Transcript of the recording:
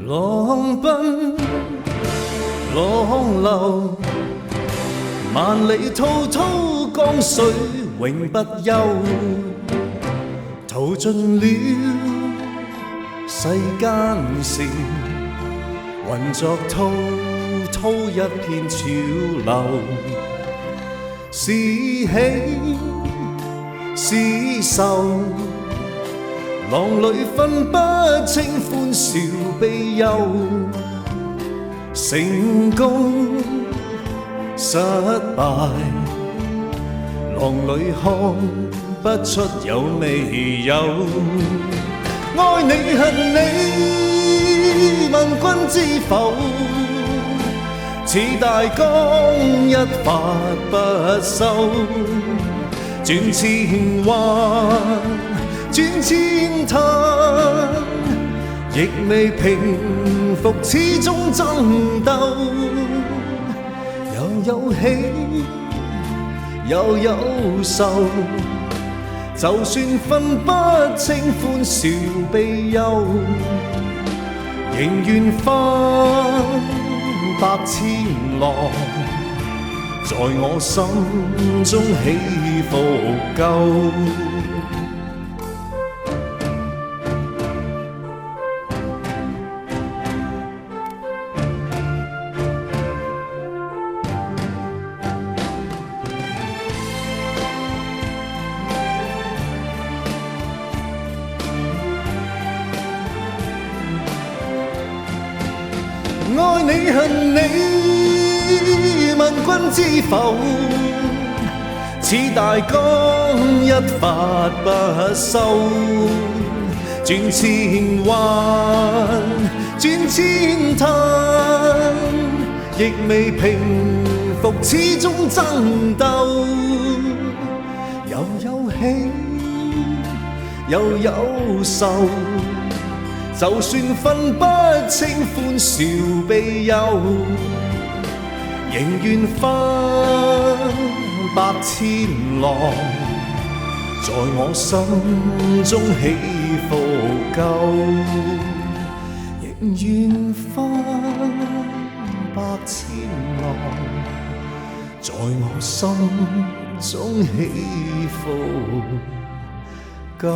浪奔浪流，萬里滔滔江水永不休，淘盡了世間事，混作滔滔一片潮流，是喜是愁，浪裏分不清歡笑悲憂，成功失敗，浪裏看不出有未有。愛你恨你，問君知否？似大江一發不收，轉千彎轉千灘，亦未平復始終爭鬥，又有喜又有愁，就算分不清歡笑悲憂，仍願翻百千浪，在我心中起伏夠。愛你恨你，問君知否？似大江一發不收，轉千彎轉千灘，亦未平復始終爭鬥，又有喜又有愁，就算分不清歡笑悲憂，仍願翻百千浪，在我心中起伏夠，仍願翻百千浪，在我心中起伏夠。